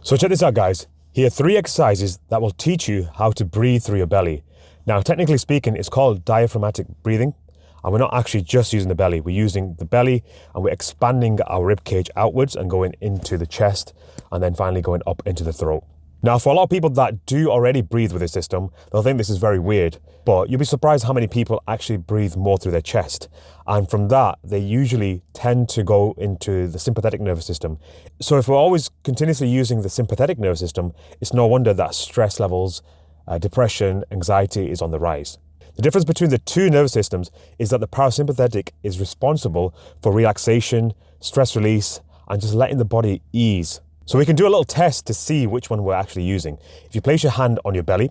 So check this out, guys. Here are 3 exercises that will teach you how to breathe through your belly. Now, technically speaking, it's called diaphragmatic breathing. And we're not actually just using the belly. We're using the belly and we're expanding our rib cage outwards and going into the chest and then finally going up into the throat. Now, for a lot of people that do already breathe with this system, they'll think this is very weird, but you'll be surprised how many people actually breathe more through their chest. And from that, they usually tend to go into the sympathetic nervous system. So if we're always continuously using the sympathetic nervous system, it's no wonder that stress levels, depression, anxiety is on the rise. The difference between the 2 nervous systems is that the parasympathetic is responsible for relaxation, stress release, and just letting the body ease. So we can do a little test to see which one we're actually using. If you place your hand on your belly,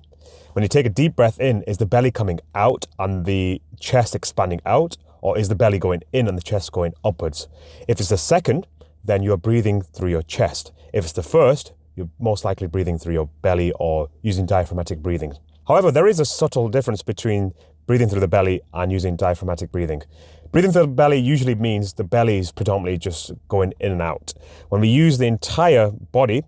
when you take a deep breath in, is the belly coming out and the chest expanding out, or is the belly going in and the chest going upwards? If it's the second, then you're breathing through your chest. If it's the first, you're most likely breathing through your belly or using diaphragmatic breathing. However, there is a subtle difference between breathing through the belly and using diaphragmatic breathing. Breathing through the belly usually means the belly is predominantly just going in and out. When we use the entire body,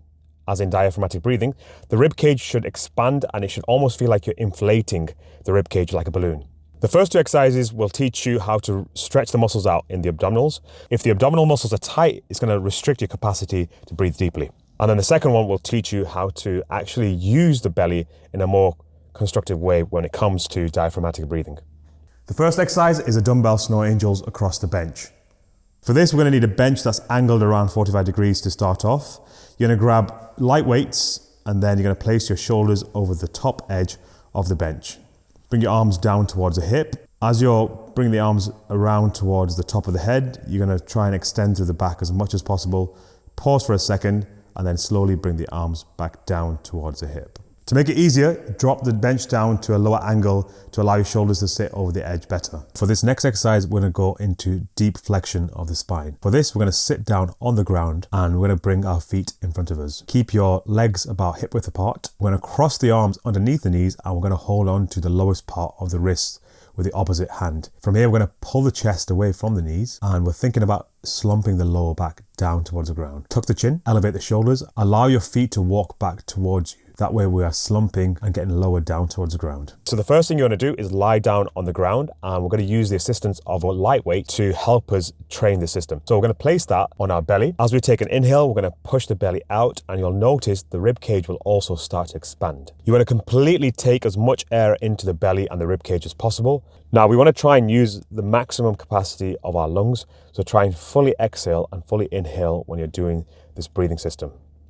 as in diaphragmatic breathing, the rib cage should expand and it should almost feel like you're inflating the rib cage like a balloon. The first 2 exercises will teach you how to stretch the muscles out in the abdominals. If the abdominal muscles are tight, it's going to restrict your capacity to breathe deeply. And then the second one will teach you how to actually use the belly in a more constructive way when it comes to diaphragmatic breathing. The first exercise is a dumbbell snow angels across the bench. For this, we're going to need a bench that's angled around 45 degrees to start off. You're going to grab light weights and then you're going to place your shoulders over the top edge of the bench. Bring your arms down towards the hip. As you're bringing the arms around towards the top of the head, you're going to try and extend through the back as much as possible. Pause for a second and then slowly bring the arms back down towards the hip. To make it easier, drop the bench down to a lower angle to allow your shoulders to sit over the edge better. For this next exercise, we're going to go into deep flexion of the spine. For this, we're going to sit down on the ground and we're going to bring our feet in front of us. Keep your legs about hip width apart. We're going to cross the arms underneath the knees and we're going to hold on to the lowest part of the wrist with the opposite hand. From here, we're going to pull the chest away from the knees and we're thinking about slumping the lower back down towards the ground. Tuck the chin, elevate the shoulders, allow your feet to walk back towards you. That way we are slumping and getting lower down towards the ground. So the first thing you're going to do is lie down on the ground and we're going to use the assistance of a lightweight to help us train the system. So we're going to place that on our belly. As we take an inhale, we're going to push the belly out and you'll notice the rib cage will also start to expand. You want to completely take as much air into the belly and the rib cage as possible. Now we want to try and use the maximum capacity of our lungs. So try and fully exhale and fully inhale when you're doing this breathing system.